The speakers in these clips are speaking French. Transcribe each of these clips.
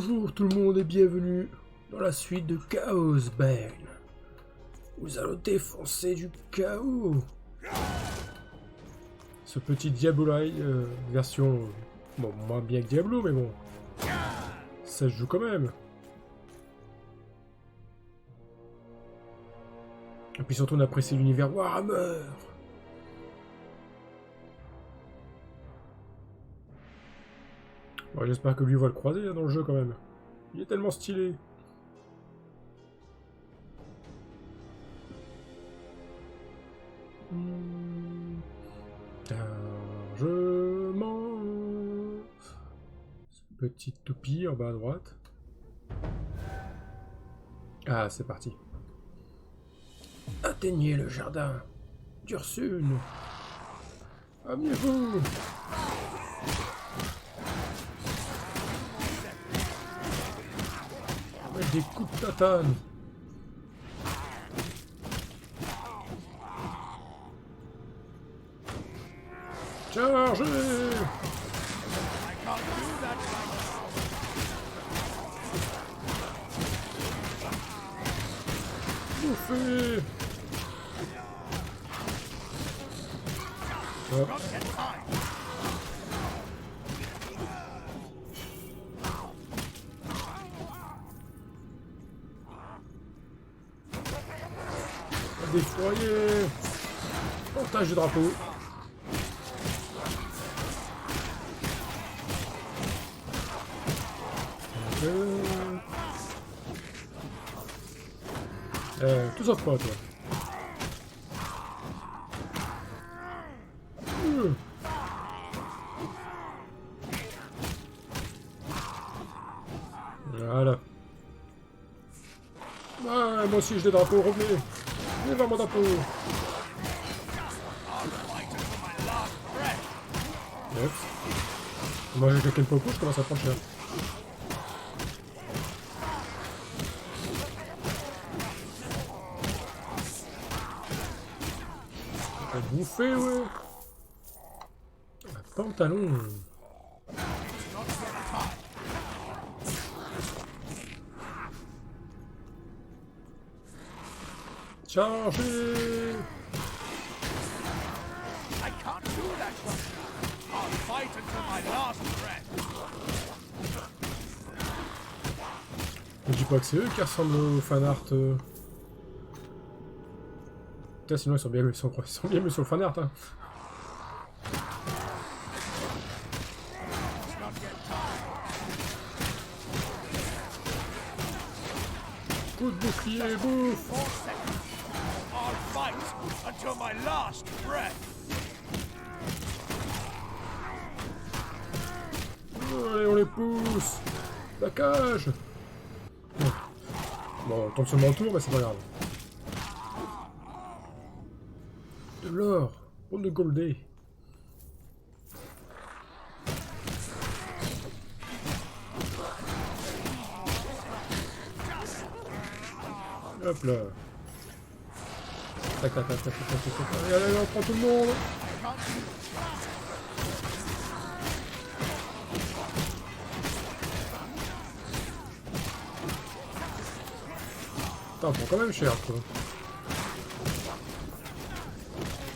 Bonjour tout le monde et bienvenue dans la suite de chaosbane. Nous allons défoncer du chaos. Ce petit Diablo version... bon, moins bien que Diablo, mais bon. Ça se joue quand même. Et puis surtout on apprécie l'univers warhammer. Bon, j'espère que lui va le croiser dans le jeu quand même. Il est tellement stylé. Chargement. Petite toupie en bas à droite. Ah, c'est parti. Atteignez le jardin d'Ursune. Amenez-vous. Avec des coups de tatane. Chargez! Bouffez! Hop. Défroyer! Portage du drapeau. Tout sauf pas, toi. Voilà. Ouais, moi aussi j'ai des drapeaux, revenez. Venez voir mon drapeau. Yep. Moi j'ai quelqu'un de pas au coup, je commence à prendre cher. Bouffer, ouais. Un pantalon. Chargez. Je dis pas que c'est eux qui ressemblent aux fanart. Putain, sinon ils sont bien mieux sur le fanart. Hein. Coup de bouclier, bouffe. Allez, on les pousse. La cage. Bon, on tombe sur mon tour, mais c'est pas grave. De l'or, pour de golder. Hop là. Tac, tac, tac, tac, tac, tac, tac. Allez, allez, on prend tout le monde. Putain, on prend quand même cher, quoi.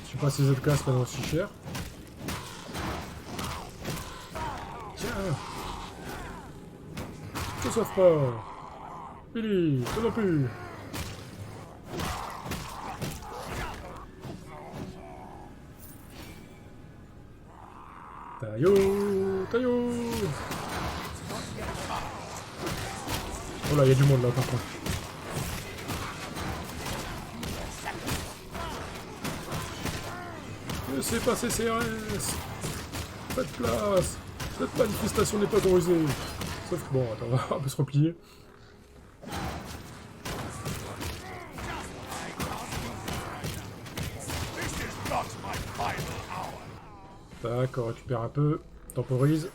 Je sais pas si les autres classes prennent aussi cher. Tiens. Ça sauve pas. Billy, ça non plus. Taillot, taillot. Oh là, il y a du monde là par contre. Laissez passer CRS. Faites place. Cette manifestation n'est pas autorisée. Sauf que bon, attends, on peut se replier. D'accord, récupère un peu, temporise.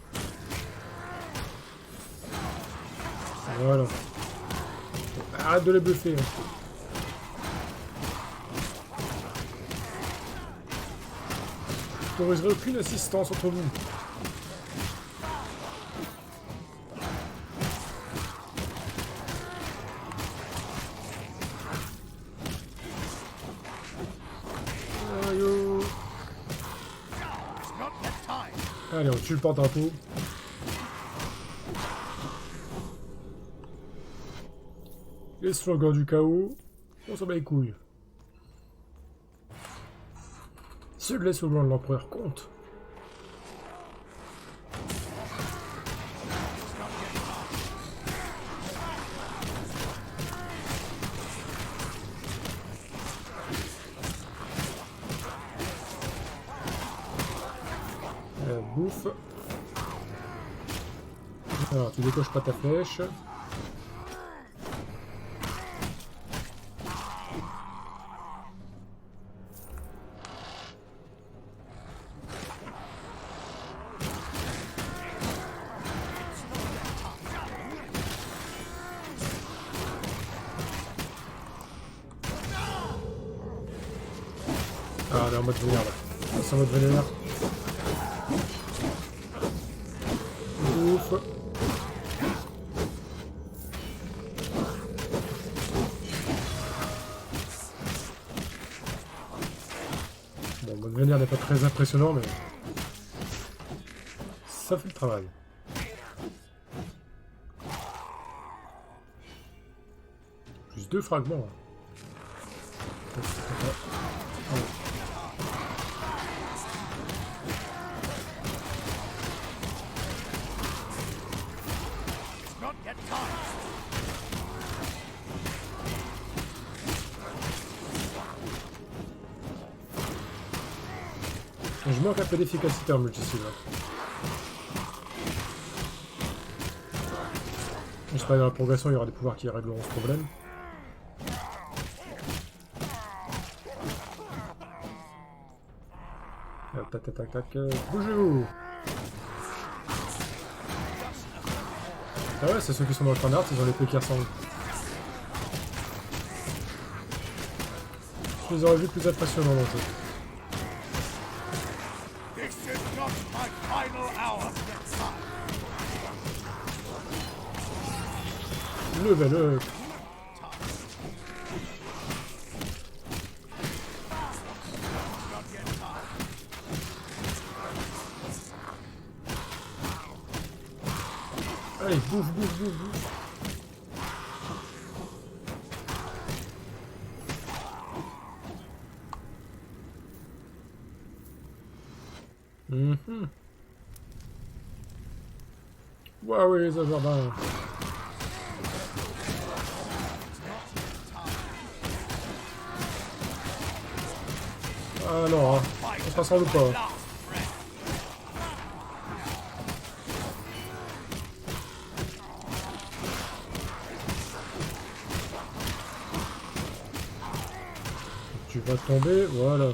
Voilà. Arrête de les bluffer. Hein. Je n'autoriserai aucune assistance entre vous. Allez, on tue le porte-drapeau. Les slogans du chaos. On s'en bat les couilles. Seuls les slogans de l'empereur comptent. Bouffe. Alors, tu décoches pas ta flèche. Ah, on est en mode vénère là. C'est en mode vénère. Ouf. Bon, le mode vénère n'est pas très impressionnant, mais ça fait le travail. Plus 2 fragments. Je manque un peu d'efficacité en multi-cible. J'espère que dans la progression il y aura des pouvoirs qui régleront ce problème. Tac tac tac tac, bougez-vous! Ah ouais, c'est ceux qui sont dans le standard, ils ont l'épée qui ressemble. Je les aurais vus plus impressionnants dans le jeu. Level up. Allez, bouffe, bouffe, bouffe, bouffe. Waouh, les jardin. Ah non, hein. Ça sent le pas. Tu vas tomber, voilà.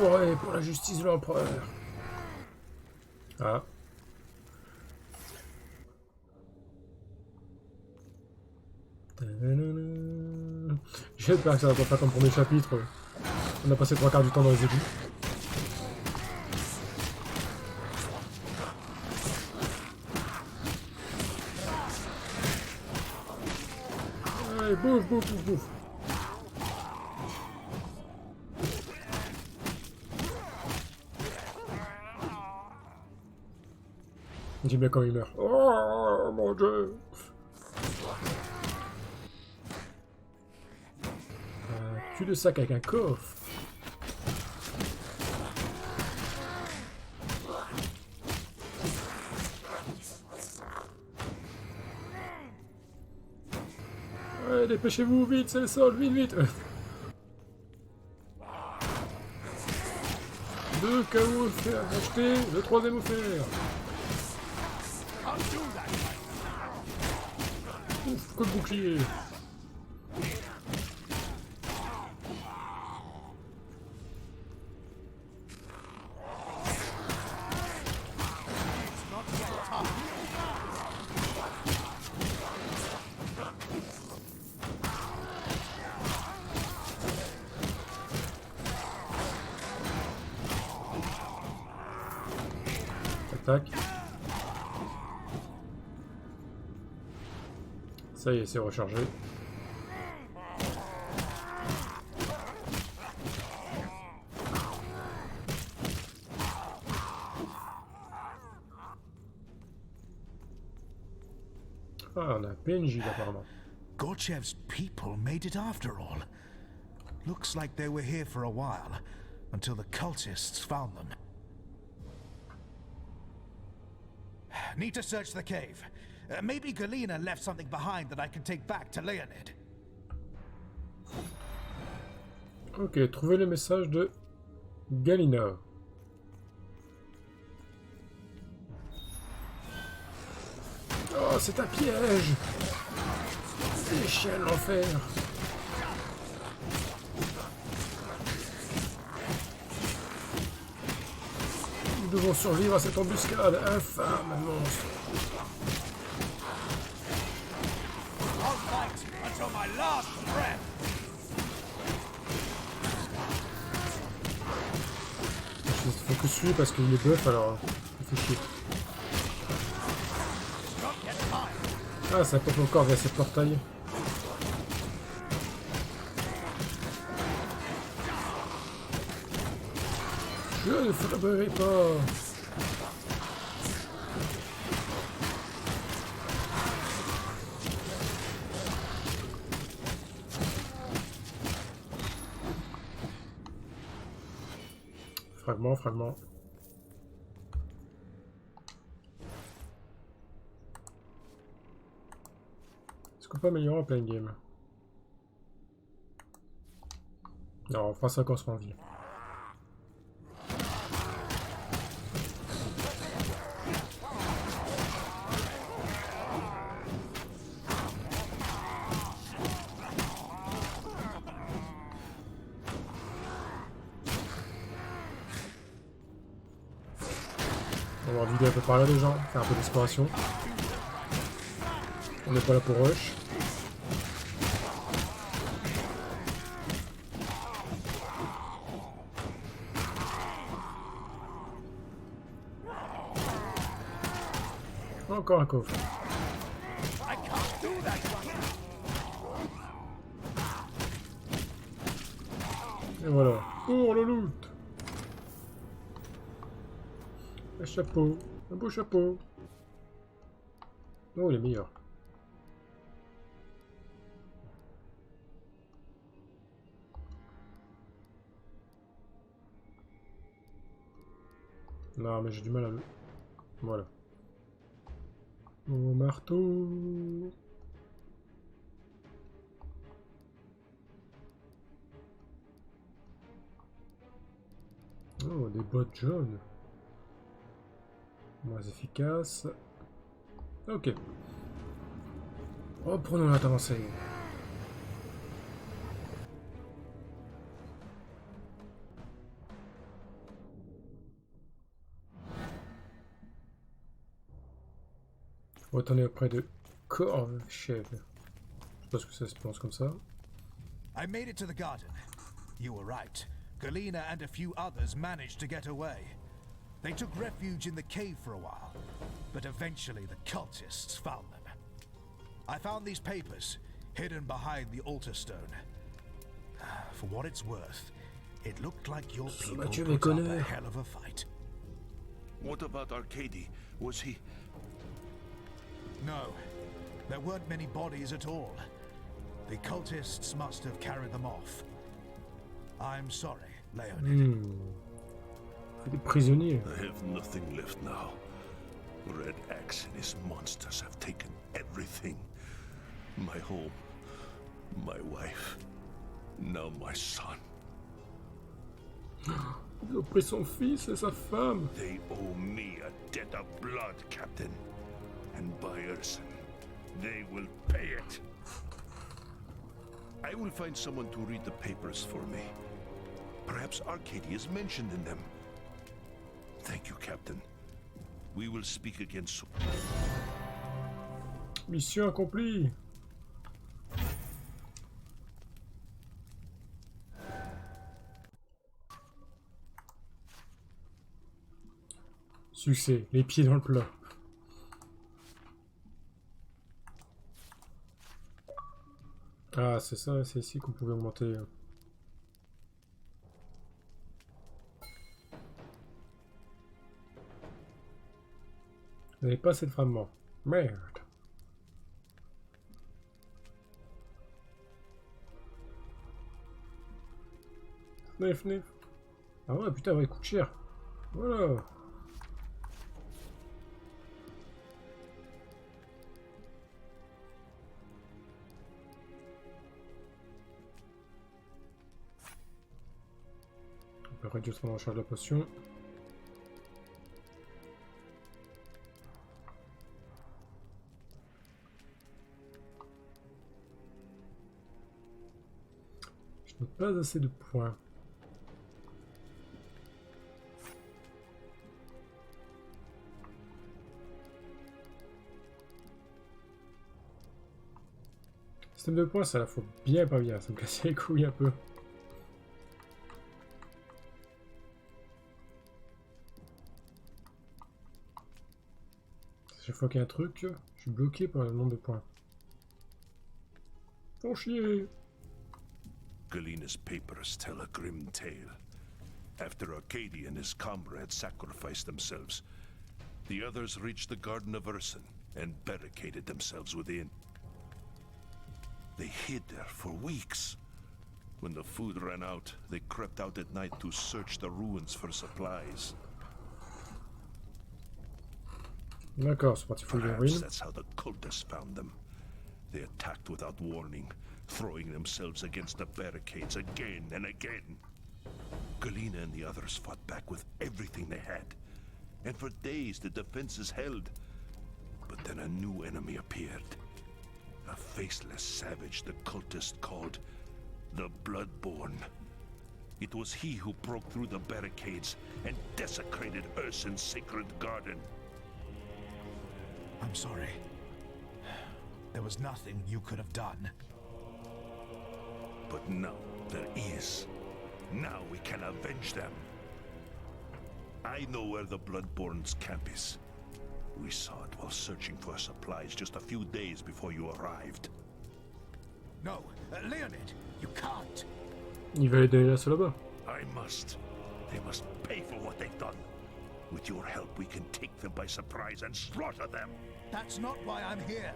Ouais, pour la justice de l'empereur. Ah. J'espère que ça va pas faire comme premier chapitre. On a passé 3/4 du temps dans les égouts. Allez, bouffe, bouffe, bouffe, bouffe. J'aime bien quand il meurt. Oh mon dieu! Tue le sac avec un coffre. Ouais, dépêchez-vous, vite, c'est le sol, vite, vite. 2 chaos offerts achetés, le 3e offert. Ouf, coup de bouclier. Tac. Ça y est, c'est rechargé. Ah, on a un PNJ là, apparemment. Gorchev's people made it after all. Looks like they were here for a while, until the cultists found them. Need to search the cave. Maybe Galena left something behind that I can take back to Leonid. Ok, trouvez le message de Galina. Oh, c'est un piège! Les chiens de l'enfer! Nous devons survivre à cette embuscade infâme, monstre. I'll fight until my last breath. Il faut que je suive parce qu'il est buff alors. Il fait chier. Ah, ça pop encore vers ces portails. Je ne frapperai pas. Fragment, fragment. Est-ce qu'on peut améliorer en plein game? Non, on fera ça quand on sera en vie. On va vider un peu par là les gens, faire un peu d'exploration. On n'est pas là pour rush. Encore un coffre. Et voilà. Oh le loot! Un chapeau. Un beau chapeau. Oh, il est meilleur. Non, mais j'ai du mal à le... Voilà. Au marteau. Oh, des bottes jaunes. Moins efficace. Ok. Reprenons notre avancée. Retourner auprès de gorchev. Je pense que ça se prononce comme ça. I made it to the garden. You were right. Galena and a few others managed to get away. They took refuge in the cave for a while, but eventually the cultists found them. I found these papers, hidden behind the altar stone. For what it's worth, it looked like your people put up a hell of a fight. What about Arcady? Was he... No, there weren't many bodies at all. The cultists must have carried them off. I'm sorry, Leonid. Des prisonniers. I have nothing left now. Red Axe and his monsters have taken everything. My home, my wife, now my son. Ils ont pris son fils et sa femme. They owe me a debt of blood, Captain. And Byerson, they will pay it. I will find someone to read the papers for me. Perhaps Arcady is mentioned in them. Thank you, Captain. We will speak again soon. Mission accomplie. Succès, les pieds dans le plat. Ah, c'est ça, c'est ici qu'on pouvait augmenter. Vous n'avez pas assez de fragments. Merde. Nef, nef. Ah ouais, putain, ouais, il coûte cher. Voilà. On peut réduire son recharge de la potion. Je n'ai pas assez de points. Système de points, ça la faut bien pas bien, ça me casse les couilles un peu. Chaque fois qu'il y a un truc, je suis bloqué par le nombre de points. Faut chier. Galina's papers tell a grim tale. After Arcadia and his comrades sacrificed themselves, the others reached the Garden of Urson and barricaded themselves within. They hid there for weeks. When the food ran out, they crept out at night to search the ruins for supplies. D'accord, c'est parti pour les ruines. That's how the cultists found them. They attacked without warning, throwing themselves against the barricades again and again. Galina and the others fought back with everything they had, and for days the defenses held. But then a new enemy appeared. A faceless savage the cultists called the Bloodborne. It was he who broke through the barricades and desecrated Urson's sacred garden. I'm sorry. There was nothing you could have done. But now there is. Now we can avenge them. I know where the Bloodborne's camp is. We saw it while searching for supplies just a few days before you arrived. No, Leonid, you can't. Il va aider là, là-bas. I must. They must pay for what they've done. With your help, we can take them by surprise and slaughter them. That's not why I'm here.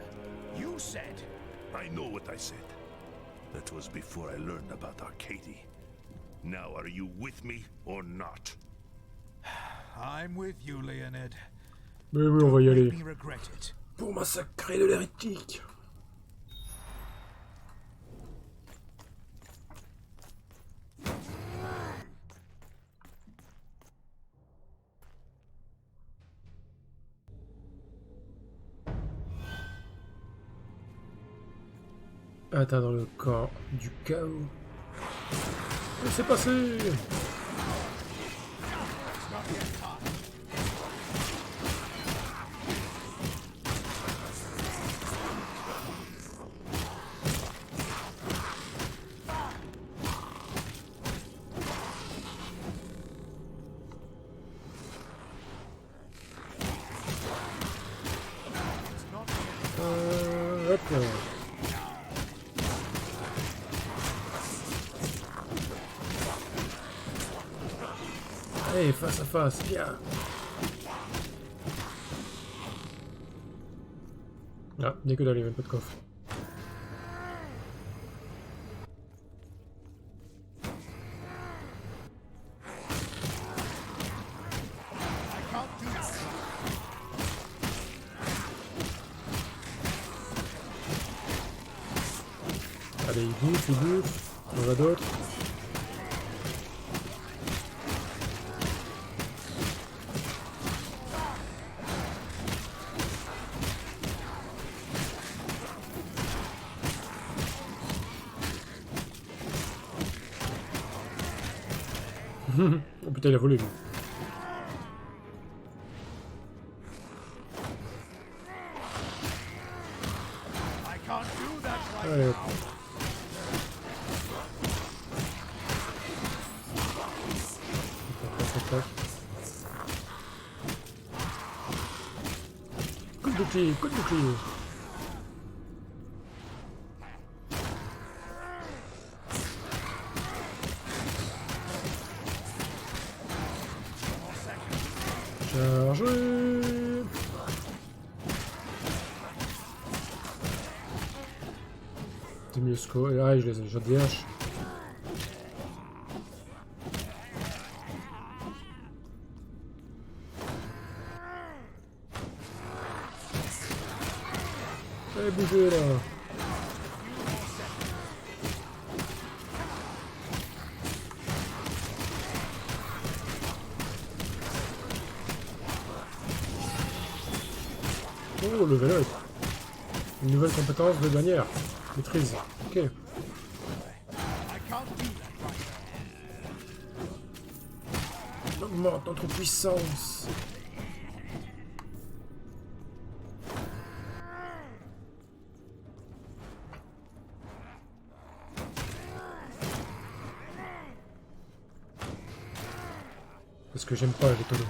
You said. I know what I said. That was before I learned about Arcady. Now, are you with me or not? I'm with you, Leonid. Mais oui, on va y Don't aller. make me regret it. Pour massacrer de l'hérétique. Atteindre le camp du chaos. Laissez passer. Hop là. Allez, face à face, viens. Ah, dès que d'aller, même pas de coffre. Allez, il bouffe, on va d'autres. Oh putain, il a volé lui. Allez hop. Coup de bouclier, coup de bouclier. Chargez. T'es mieux score. Ah, je les ai déjà des haches. Allez, bougez là. Oh, level up. Une nouvelle compétence de bannière. Maîtrise. Ok. Augmente notre puissance. Parce que j'aime pas les tonneaux.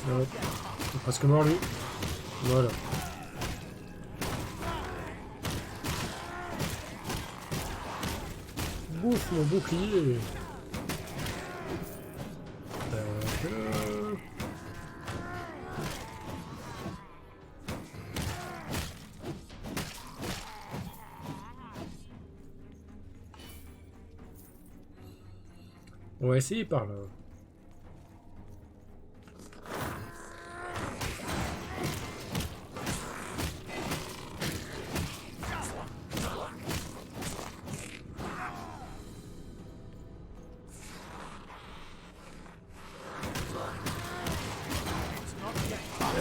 Ouais. Il est presque mort lui. Voilà. Bouffe mon bouclier. On va essayer par là.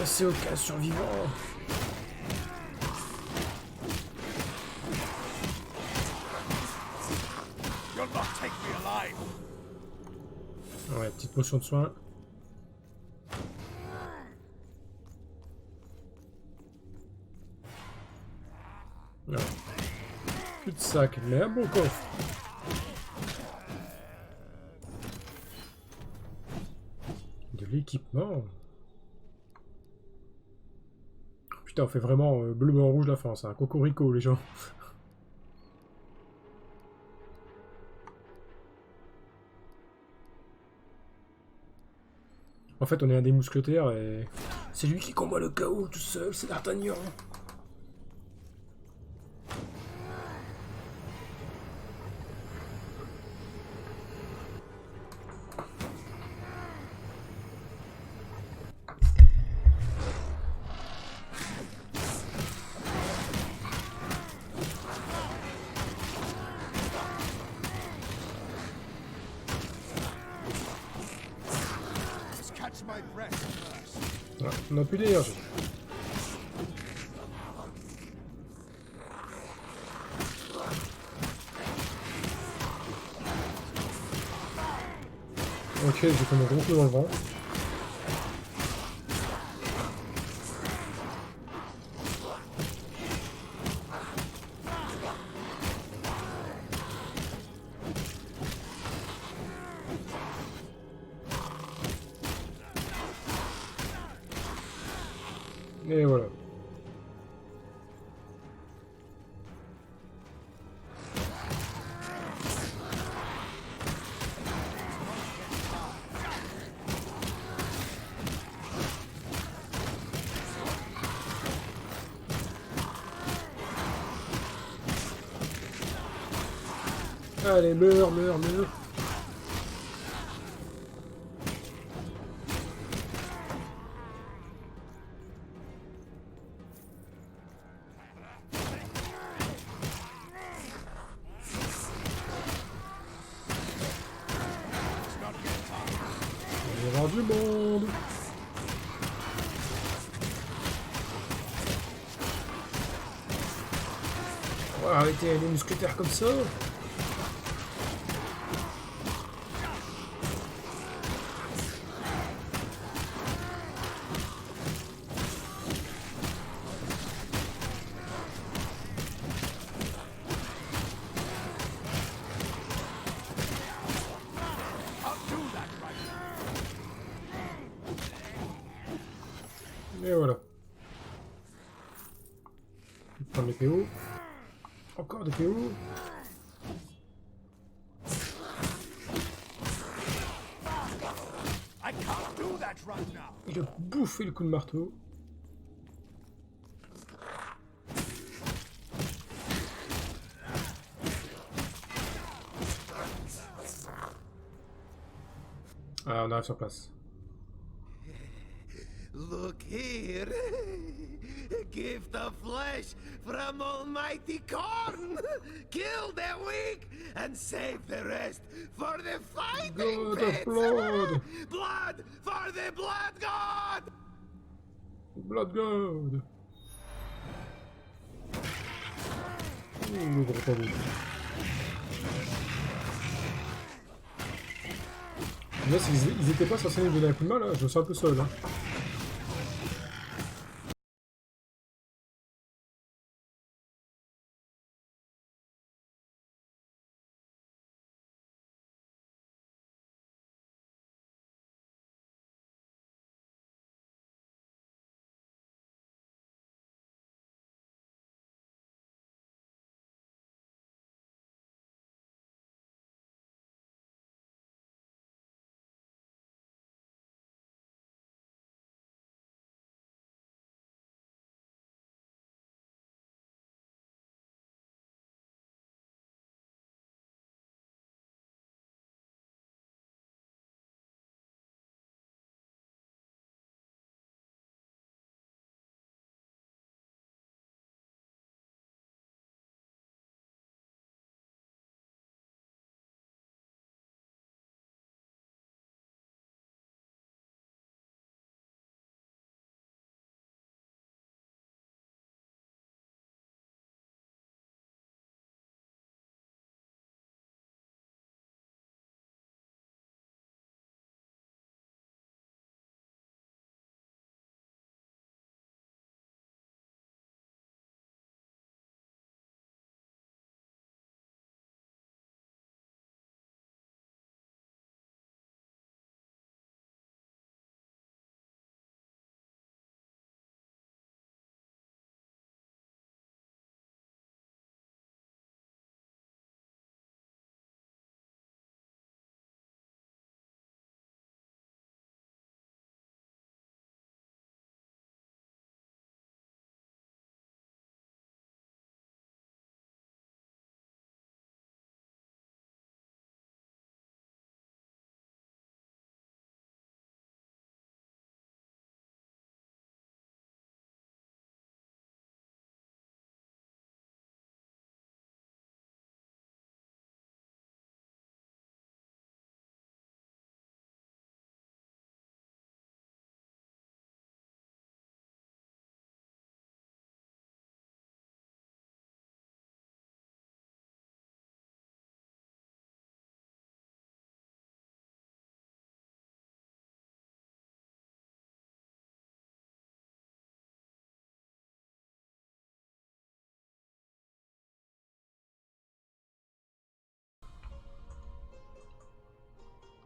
C'est aucun survivant. Ouais, petite potion de soin. Ouais. Plus de sac, mais un bon coffre. De l'équipement. Putain, on fait vraiment bleu, blanc, rouge la France. Hein. Cocorico, les gens. En fait, on est un des mousquetaires et... C'est lui qui combat le chaos tout seul, c'est d'Artagnan. Ouais, on n'a plus d'énergie. Ok, j'ai fait mon gros coup dans le vent. Et voilà. Allez, meurs, meurs, meurs. Il va y avoir du monde. On va arrêter les mousquetaires comme ça. Et voilà. Je vais prendre les PO. Encore des PO. Il a bouffé le coup de marteau. on arrive sur place. Look here. A gift of flesh from Almighty Corn. Kill the weak and save the rest for the fighting God of pits. blood! Blood for the blood god! Blood God! Ouh, gros tabou. Là, ils étaient pas censés nous donner un coup de main, là, je me sens un peu seul. Hein.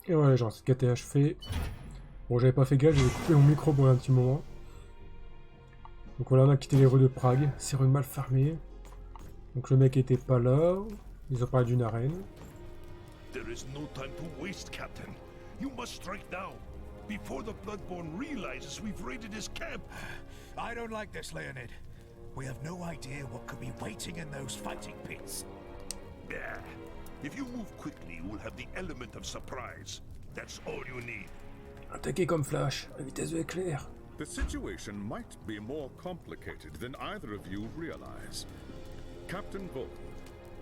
Et voilà, genre, cette quête est achevée. Bon, j'avais pas fait gaffe, j'avais coupé mon micro pour un petit moment. Donc voilà, on a quitté les rues de Prague. C'est rues mal fermées. Donc le mec était pas là. Ils ont parlé d'une arène. There is no time to waste, Captain. You must strike now, before the Bloodborne realizes we've raided his camp. I don't like this, Leonid. We have no idea what could be waiting in those fighting pits. Yeah. If you move quickly, you will have the element of surprise. That's all you need. Attaquer comme Flash, à vitesse de l'éclair. The situation might be more complicated than either of you realize. Captain Volk,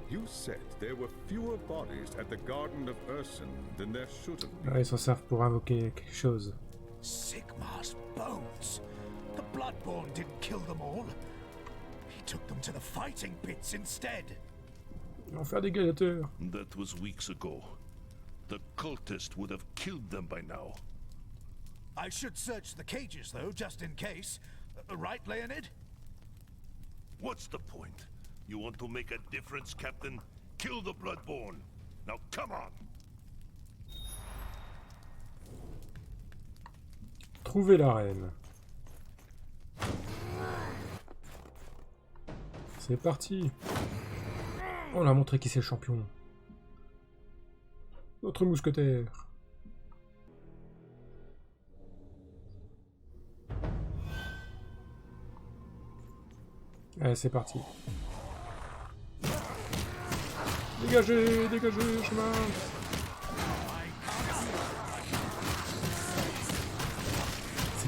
you said there were fewer bodies at the Garden of Urson than there should have been. Ouais, ils s'en servent pour invoquer quelque chose. Sigmar's bones. The Bloodborne didn't kill them all. He took them to the fighting pits instead. L'enfer des gladiateurs. That was weeks ago. The cultist would have killed them by now. I should search the cages, though, just in case. Right, Leonid? What's the point? You want to make a difference, Captain? Kill the Bloodborne. Now come on! Trouver l'arène. C'est parti. On a montré qui c'est le champion. Notre mousquetaire. Allez, c'est parti. Dégagez, dégagez, chemin.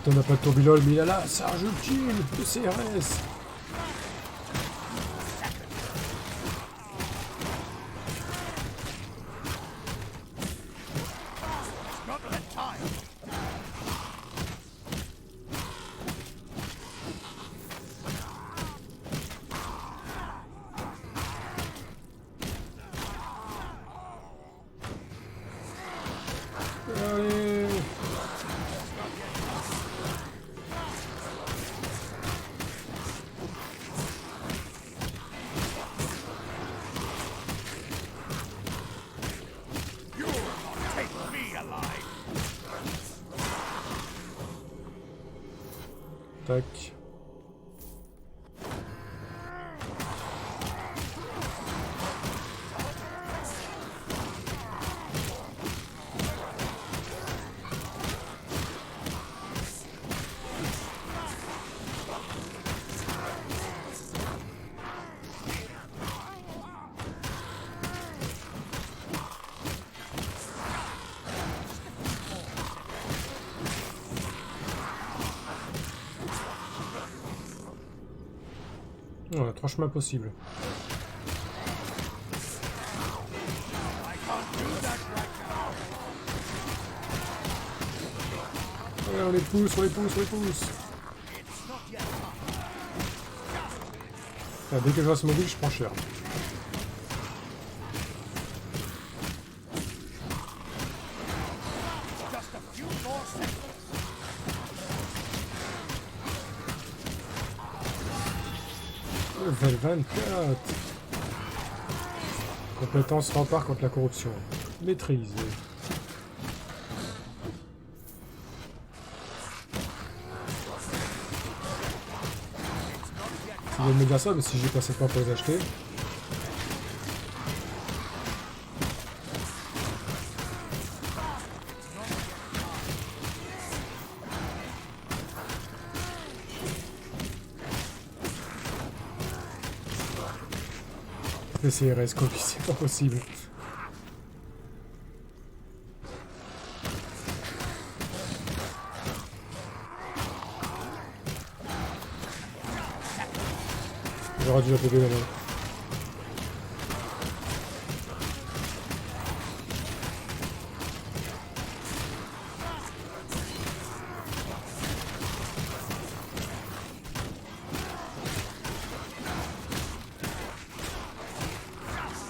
Putain, on n'a pas de tourbillol, mais il a la Sarge ultime de CRS. Allez. Tac. On a 3 chemins possibles. Ouais, on les pousse, on les pousse, on les pousse. Ah, dès que je reste mobile, je prends cher. Level 24. Compétence rempart contre la corruption. Maîtrise. Tu viens de me dire ça, mais si j'ai pas assez de temps pour les acheter. Les CRS copie, c'est pas possible. J'aurais dû la péter maintenant.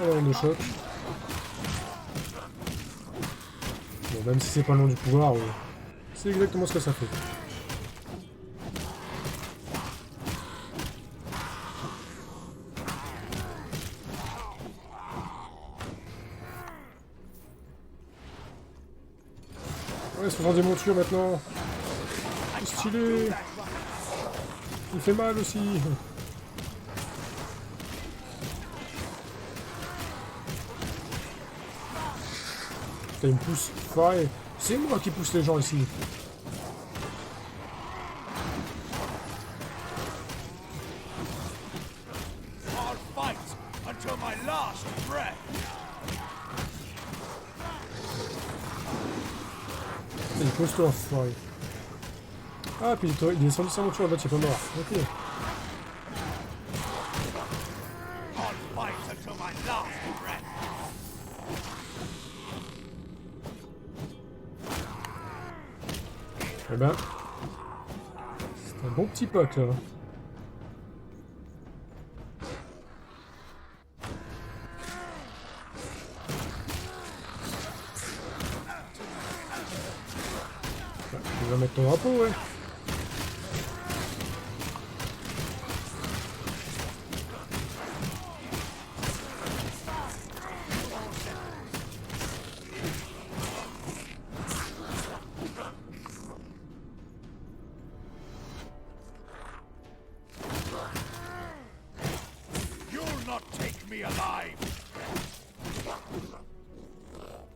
Alors on de choc. Bon, même si c'est pas le nom du pouvoir, c'est exactement ce que ça fait. Ouais, ce genre des montures maintenant. C'est stylé. Il fait mal aussi. Putain, il me pousse. Ouais, c'est moi qui pousse les gens ici. I'll fight until my last breath. Il pousse toi, enfoiré. Ah, puis il est descendu sa monture, là, tu es pas mort. Ok. I'll fight until my last breath. Eh ben, c'est un bon petit pote là. Tu vas mettre ton drapeau, ouais.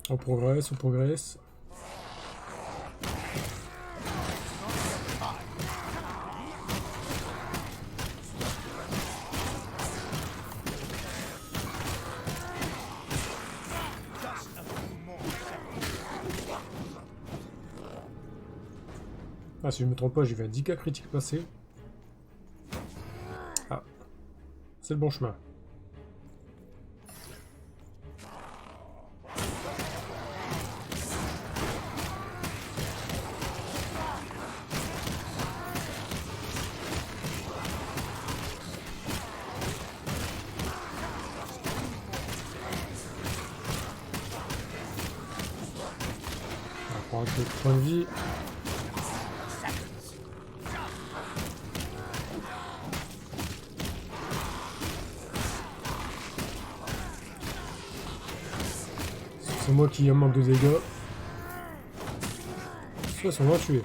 On progresse, on progresse. Ah, si je me trompe pas, j'ai vu un 10K critique passer. Ah. C'est le bon chemin. On va prendre quelques points de vie. C'est moi qui manque de dégâts. Soit on va tuer.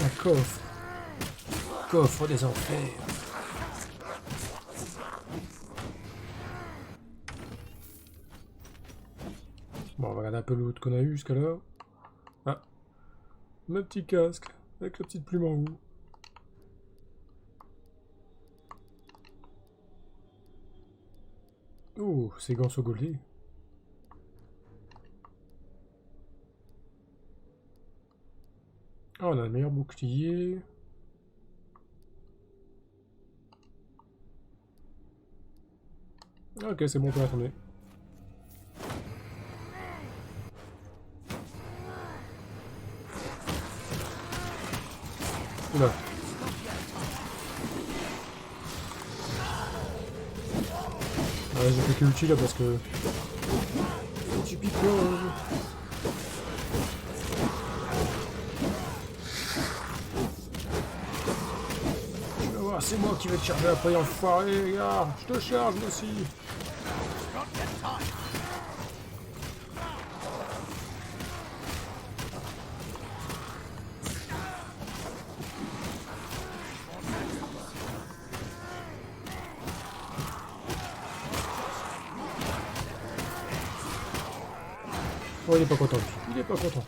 Un coffre. Coffre des enfers. Bon, on va regarder un peu l'autre qu'on a eu jusqu'à là. Ah. Le petit casque, avec la petite plume en haut. Oh, ces gants sont goldés. Ah, on a le meilleur bouclier. Ok, c'est bon, on peut attendre. Oula. Ouais, j'ai fait que l'outil là parce que... Tu picoles. Tu vas voir, c'est moi qui vais te charger après, enfoiré, regarde. Je te charge, moi aussi. Oh, il est pas content, lui. Il est pas content.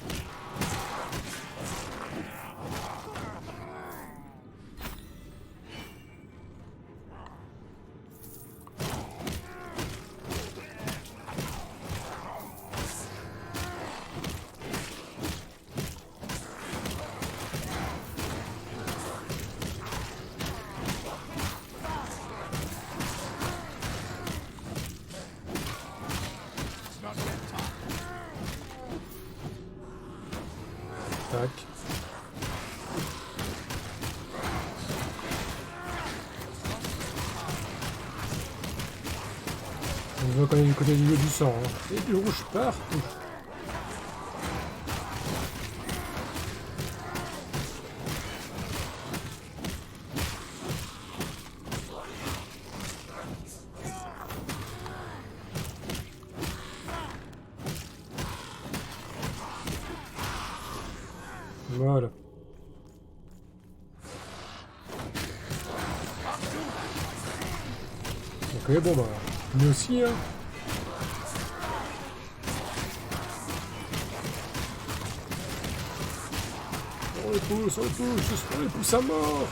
Tac. On voit quand même du côté du sang, hein. Et du rouge partout. Voilà. Ok, bon bah, lui aussi, hein. On les pousse, on les pousse à mort.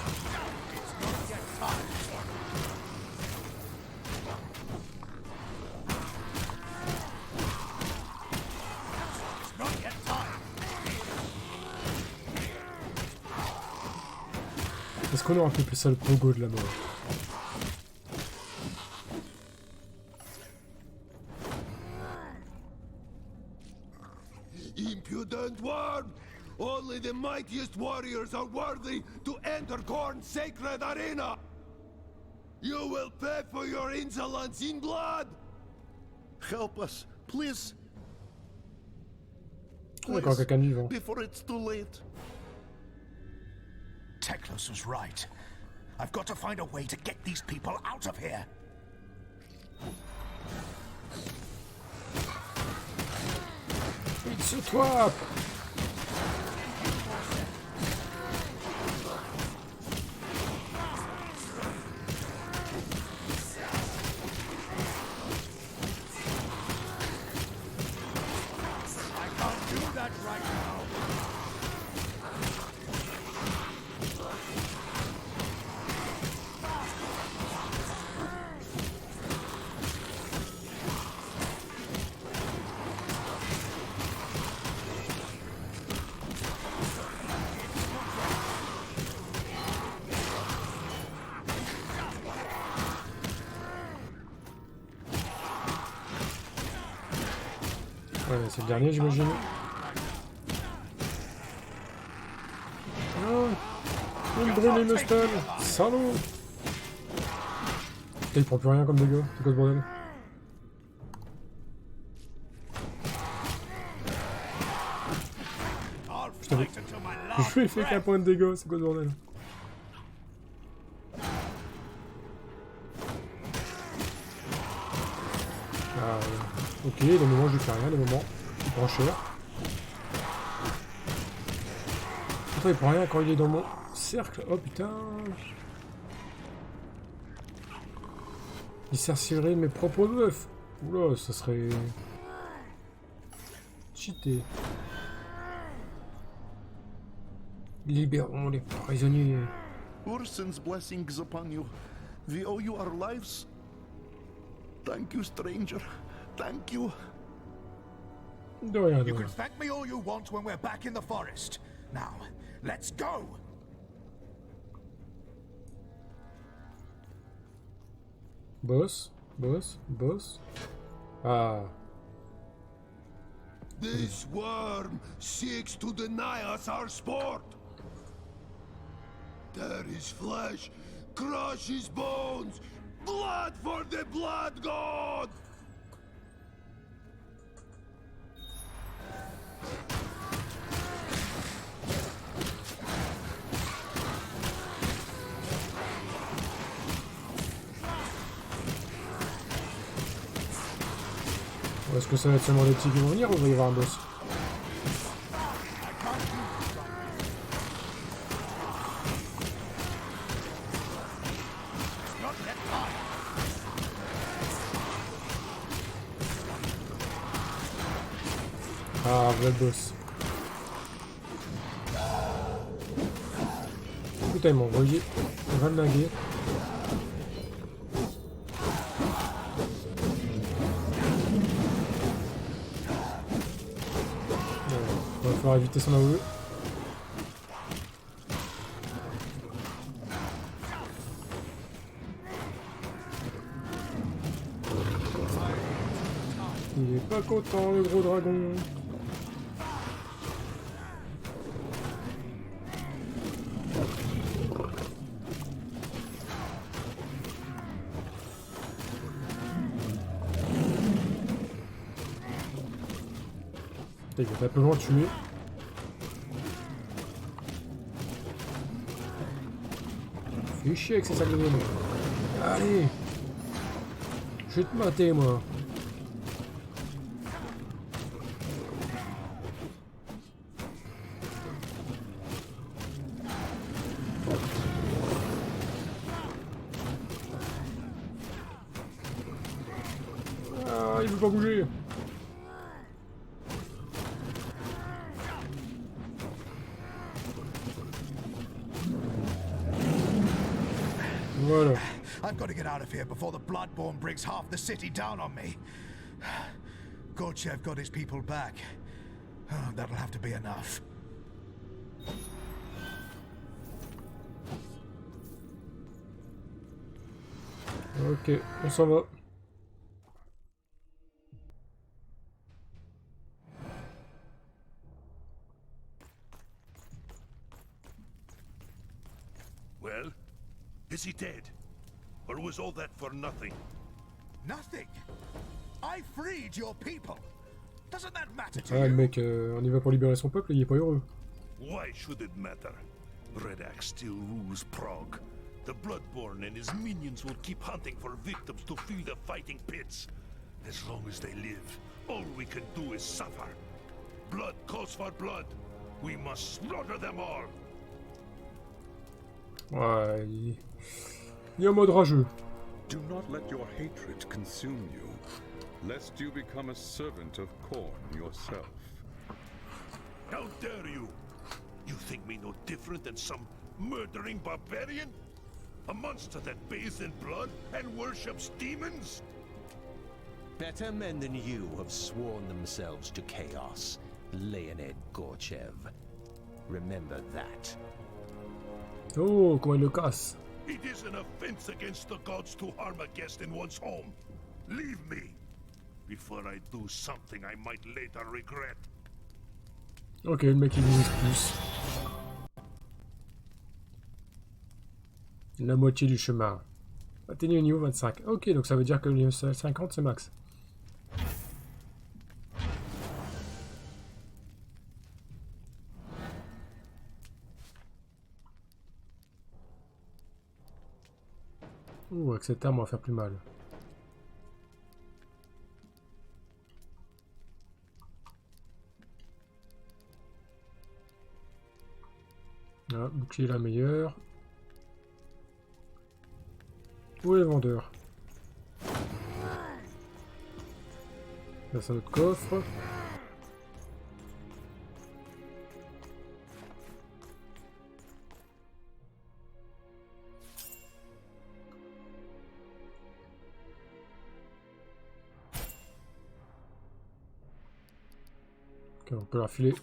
Est-ce qu'on aurait pu appeler ça le pogo de la mort? Impudent worm! Only the mightiest warriors are worthy to enter Khorne's sacred arena! You will pay for your insolence in blood! Help us, please. Encore quelqu'un de vivant. Before it's too late. Teklos was right. I've got to find a way to get these people out of here. It's a trap! I can't do that right now. Ouais, c'est le dernier, j'imagine. Non! Il brûle une stèle! Salaud! Putain, il prend plus rien comme dégâts. C'est quoi ce bordel? Putain, je lui ai fait qu'un point de dégâts. C'est quoi ce bordel? Ah, ok, les moments je lui fais rien, les moments il prend cher. Pourquoi il prend rien quand il est dans mon cercle? Oh putain! Il sorcirait mes propres meufs! Oula, ça serait... cheaté. Libérons les prisonniers. Ursen's blessings upon you. We owe you our lives. Thank you, stranger. Thank you. De rien, de You rien. can thank me all you want when we're back in the forest. Now, let's go! Boss, boss, boss. Ah. This worm seeks to deny us our sport. Tear his flesh, crush his bones. Blood for the blood god! Est-ce que ça va être seulement les petits qui vont venir ou il va y avoir un boss? Ah, vrai boss. Putain, ils m'ont envoyé valdinguer. Il va falloir éviter son AOE. Il est pas content, le gros dragon. Il va simplement le tuer. Fais chier avec ces sacs de vélo. Allez! Je vais te mater, moi. Ah, il veut pas bouger. Voilà. I've got to get out of here before the Bloodborne brings half the city down on me. Gorchev got his people back. Oh, that'll have to be enough. Ok, on s'en va. Well, is he dead? Or was all that for nothing? Nothing. I freed your people. Doesn't that matter to Ah, le you? mec, on y va pour libérer son peuple, il est pas heureux. Why should it matter? Red Axe still rules Prague. The Bloodborne and his minions will keep hunting for victims to fill the fighting pits. As long as they live, all we can do is suffer. Blood calls for blood. We must slaughter them all. Ouais, il est en mode rageux. Do not let your hatred consume you, lest you become a servant of Khorne yourself. How dare you? You think me no different than some murdering barbarian? A monster that bathes in blood and worships demons? Better men than you have sworn themselves to chaos, Leonid Gorchev. Remember that. Oh, comment il le casse. It is an offense against the gods to harm a guest in one's home. Leave me. before I do something I might later regret. Ok, le mec il existe plus. La moitié du chemin. Atteignez le niveau 25. Ok, donc ça veut dire que le niveau 50 c'est max. Ouh, avec cette arme on va faire plus mal. Ah, bouclier la meilleure. Où est le vendeur? Là c'est notre coffre. Ok, on peut la filer.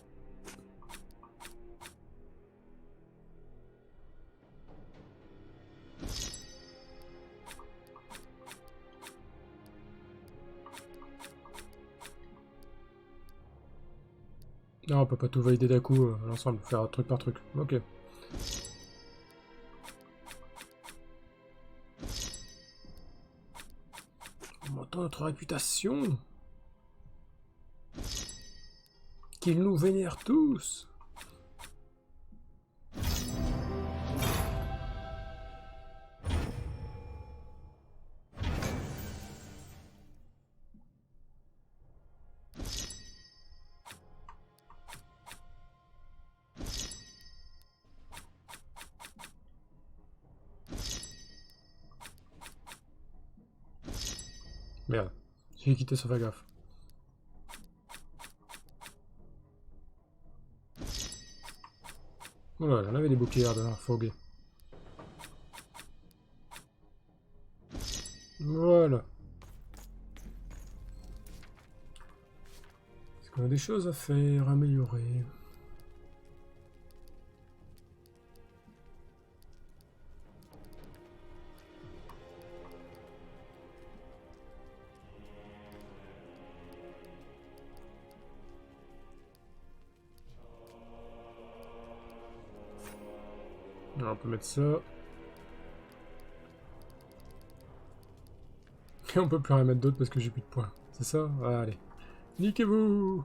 Non, on peut pas tout valider d'un coup à l'ensemble, faire truc par truc. Ok. On m'entend notre réputation. Qu'ils nous vénèrent tous. Merde, j'ai quitté sans faire gaffe. Voilà, j'en avais des boucliers de foguer. Voilà. Est-ce qu'on a des choses à faire, améliorer? Alors, on peut mettre ça. Et on peut plus rien mettre d'autre parce que j'ai plus de points. C'est ça? Allez. Niquez-vous!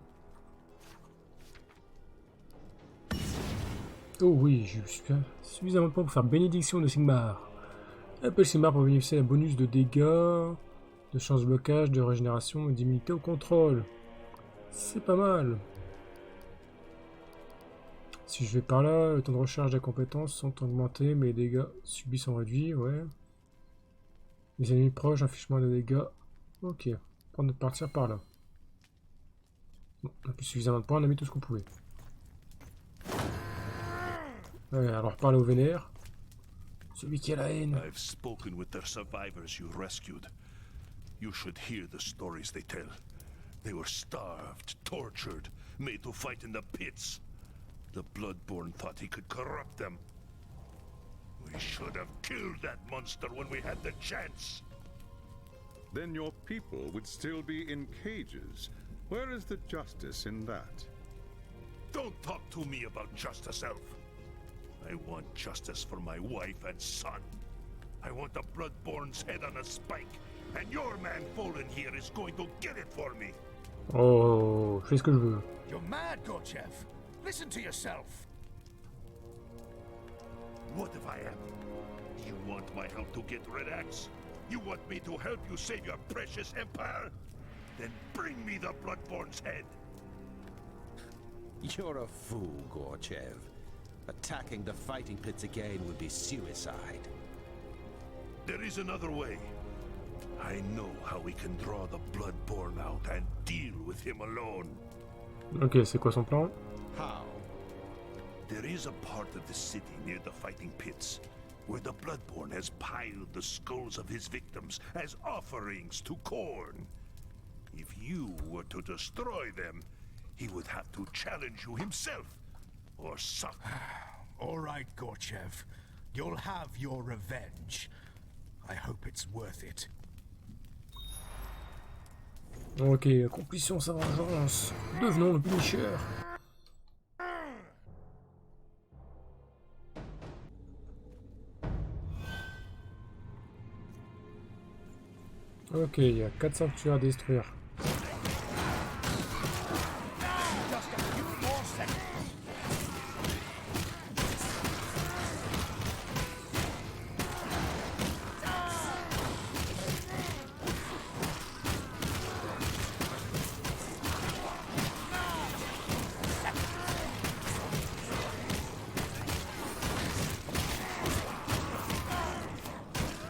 Oh oui, j'ai suffisamment de points pour faire bénédiction de Sigmar. Appelle Sigmar pour bénéficier d'un bonus de dégâts, de chance de blocage, de régénération et d'immunité au contrôle. C'est pas mal. Si je vais par là, le temps de recharge des compétences sont augmentés, mais les dégâts subis sont réduits, ouais. Les ennemis proches affichent moins de dégâts. Ok, on va partir par là. Bon, on a plus suffisamment de points, on a mis tout ce qu'on pouvait. Ouais, alors parler au vénère. Celui qui a la haine. I've spoken with the survivors you rescued. You should hear the stories they tell. They were starved, tortured, made to fight in the pits. The Bloodborne thought he could corrupt them. We should have killed that monster when we had the chance. Then your people would still be in cages. Where is the justice in that? Don't talk to me about justice, Elf. I want justice for my wife and son. I want the Bloodborne's head on a spike, and your man Fallen here is going to get it for me. Oh, je fais ce que je veux. You're mad, Gorchev. Listen to yourself. What if I am? You want my help to get Red Axe? You want me to help you save your precious empire? Then bring me the Bloodborne's head. You're a fool, Gorchev. Attacking the fighting pits again would be suicide. There is another way. I know how we can draw the Bloodborne out and deal with him alone. Ok, c'est quoi son plan? How? There is a part of the city near the fighting pits where the Bloodborne has piled the skulls of his victims as offerings to Khorne. If you were to destroy them, he would have to challenge you himself, or suffer. All right, Gorchev. You'll have your revenge. I hope it's worth it. Ok, accomplissons sa vengeance. Devenons le Punisher. Ok, il y a 4 sanctuaires à détruire. Just a few more seconds.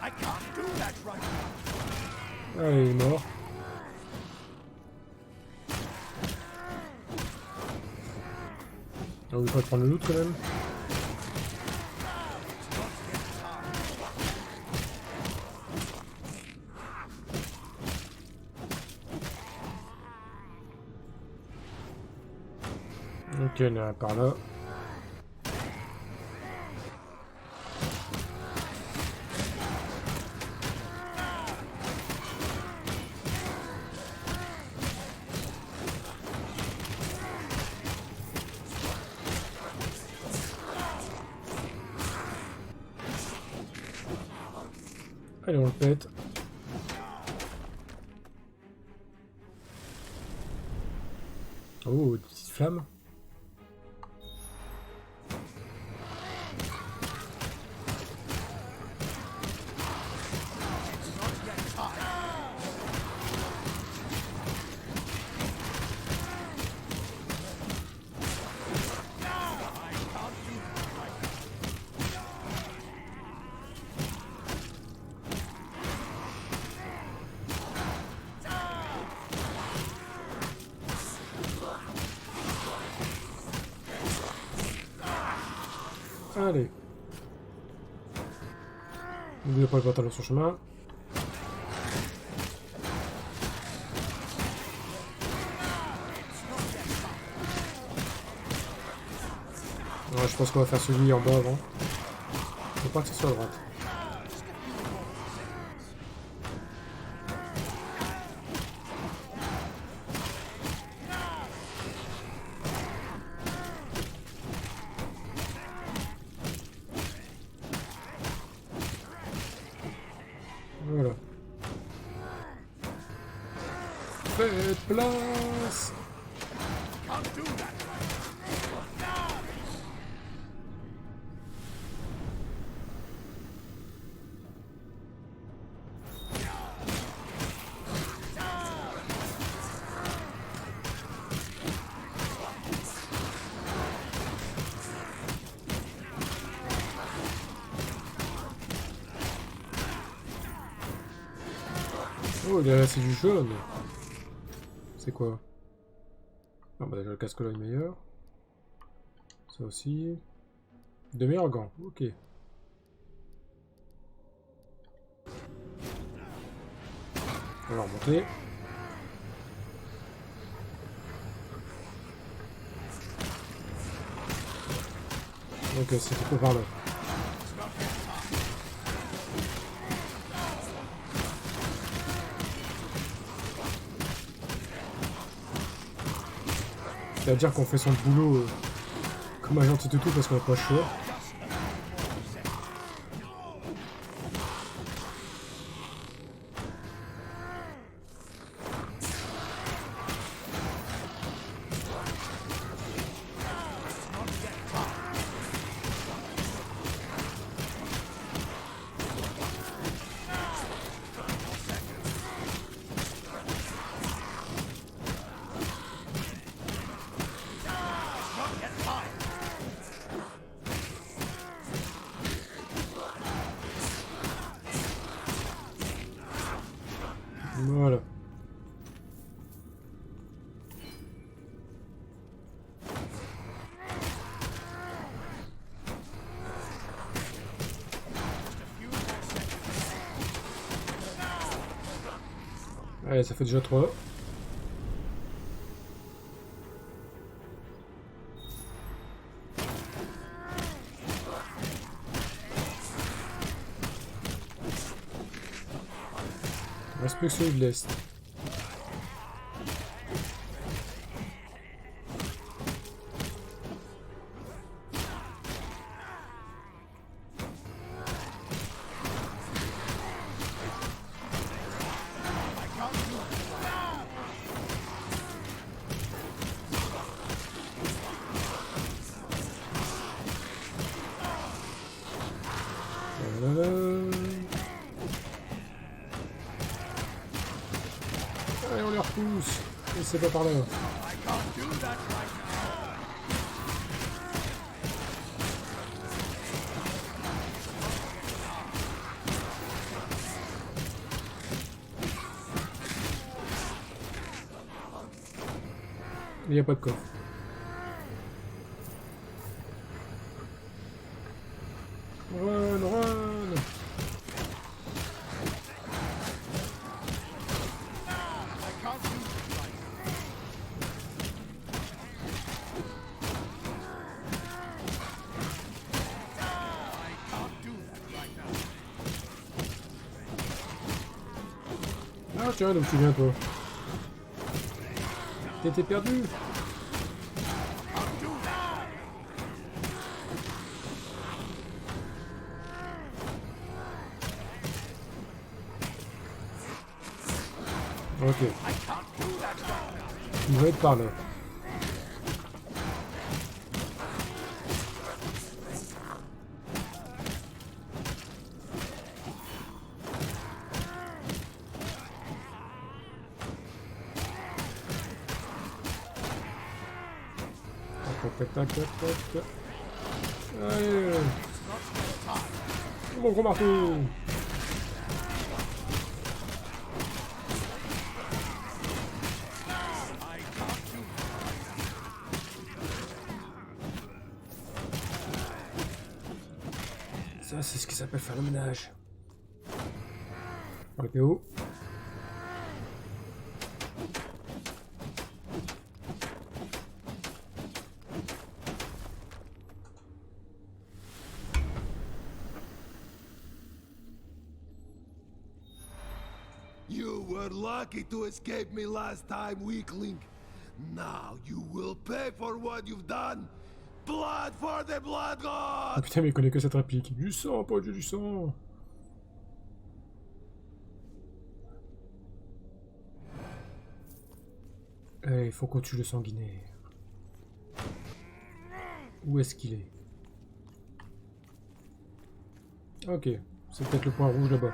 I can't do that right now. Ah, il est mort. On veut pas prendre le loot quand même. Ok, il y en a un par là. Allez, on le pète. Oh, des petites flammes. Allez. N'oubliez pas le pantalon sur le chemin. Ouais, je pense qu'on va faire celui en bas avant. Faut pas que ce soit à droite. Voilà. Faites place! Can't do that. Oh, là, c'est du jaune. C'est quoi? Ah bah déjà le casque là est meilleur. Ça aussi. De meilleurs gants, ok. On va remonter. Ok, c'est tout par là. C'est-à-dire qu'on fait son boulot comme un gentil toutou parce qu'on n'a pas le choix. Voilà. Allez, ça fait déjà 3. Reste plus que celui de l'Est. Allez, on les repousse. Et c'est pas par là. Il n'y a pas de coffre. Run, run! Ah tiens, donc tu viens toi. T'étais perdu. Ok. Il va être par là. Tac, tac, tac, tac, tac. Allez. Mon gros marteau. Ça, c'est ce qui s'appelle faire le ménage. Le PO. You were lucky to escape me last time, weakling. Now you will pay for what you've done. Blood for the blood Oh god! putain, mais il connaît que cette réplique. Du sang, pas du sang. Eh, il faut qu'on tue le sanguinaire. Où est-ce qu'il est? Ok, c'est peut-être le point rouge là-bas.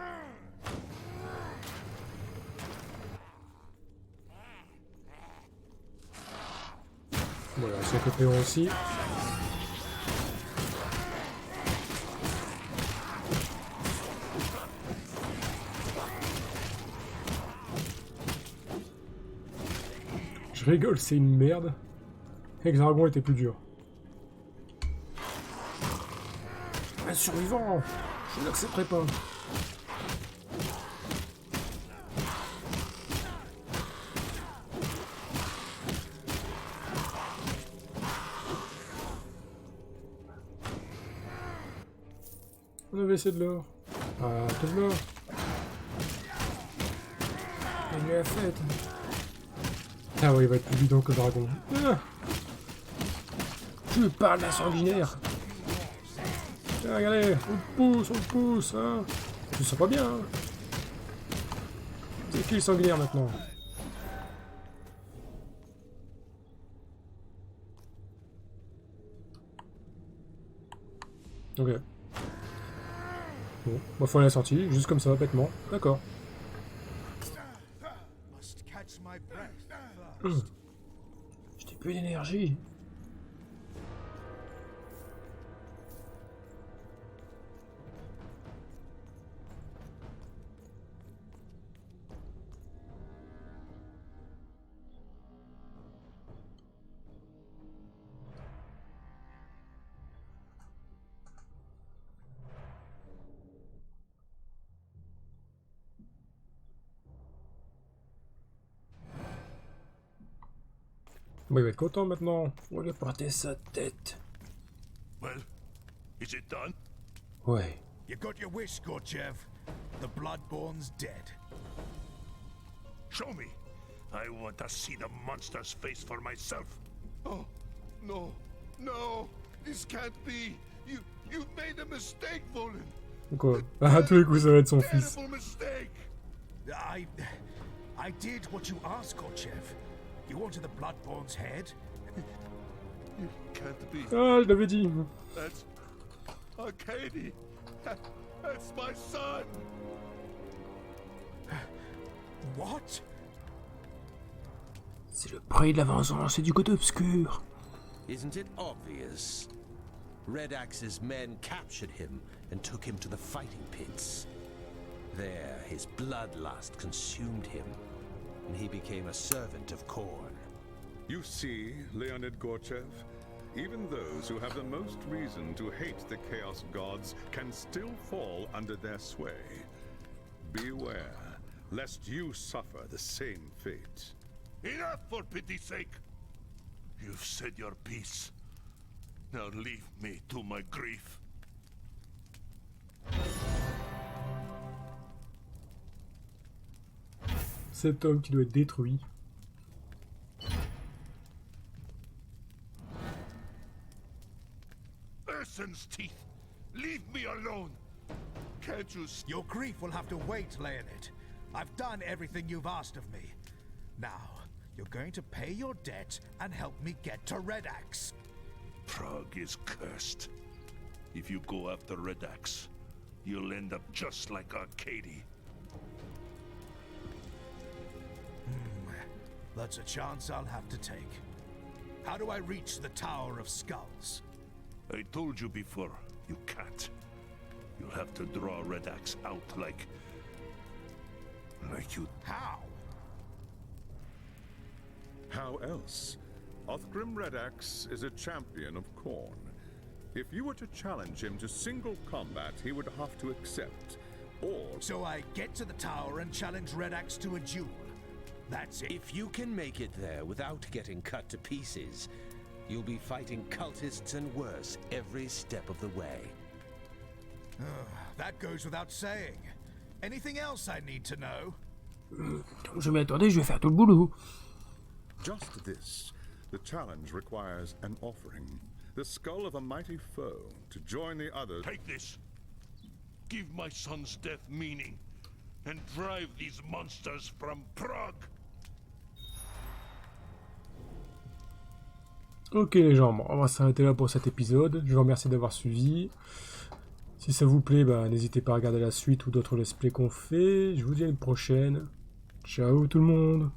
Voilà, c'est le péon aussi. Je rigole, c'est une merde. Hexagon était plus dur. Un survivant! Je n'accepterai pas. On avait essayé de l'or. Ah, de l'or. Il est la fête. Ah ouais, il va être plus bidon que le dragon. Ah, tu parles d'un sanguinaire. Ah, regardez, on le pousse, hein. Je sens pas bien, hein. C'est qui le sanguinaire maintenant? Ok. Bon, bah faut aller à la sortie, juste comme ça, bêtement. D'accord. Must catch my breath J'ai plus d'énergie. Bon, il va être content maintenant. On lui a porté sa tête. Well, is it done? Ouais. You got your wish, Gorchev. The Bloodborne's dead. Show me. I want to see the monster's face for myself. Oh, no, no, this can't be. You've made a mistake, Volan. Quoi? À tous les coups, ça va être son fils. Terrible mistake. I did what you asked, Gorchev. You wanted the Bloodborne's head? You can't be. Ah, je l'avais dit. That's Arcady. That's my son. What? C'est le prix de la vengeance et du côté obscur. Isn't it obvious? Red Axe's men captured him and took him to the fighting pits. There, his bloodlust consumed him, and he became a servant of Khorne. You see, Leonid Gorchev, even those who have the most reason to hate the Chaos Gods can still fall under their sway. Beware, lest you suffer the same fate. Enough, for pity's sake! You've said your piece. Now leave me to my grief. Cet homme qui doit être détruit. Ursun's teeth! Leave me alone! Can't you Your grief will have to wait, Leonid. I've done everything you've asked of me. Now, you're going to pay your debt and help me get to Red Axe. Prague is cursed. If you go after Red Axe, you'll end up just like Arcady. That's a chance I'll have to take. How do I reach the Tower of Skulls? I told you before, you can't. You'll have to draw Red Axe out like you... How? How else? Othgrim Red Axe is a champion of Khorne. If you were to challenge him to single combat, he would have to accept. Or... So I get to the tower and challenge Red Axe to a duel. That's it. If you can make it there without getting cut to pieces, you'll be fighting cultists and worse every step of the way. That goes without saying. Anything else I need to know? Je m'y attendais, je vais faire tout le boulot. just this. The challenge requires an offering. The skull of a mighty foe to join the others. Take this. Give my son's death meaning. And drive these monsters from Prague. Ok les gens, on va s'arrêter là pour cet épisode. Je vous remercie d'avoir suivi. Si ça vous plaît, n'hésitez pas à regarder la suite ou d'autres let's play qu'on fait. Je vous dis à une prochaine. Ciao tout le monde.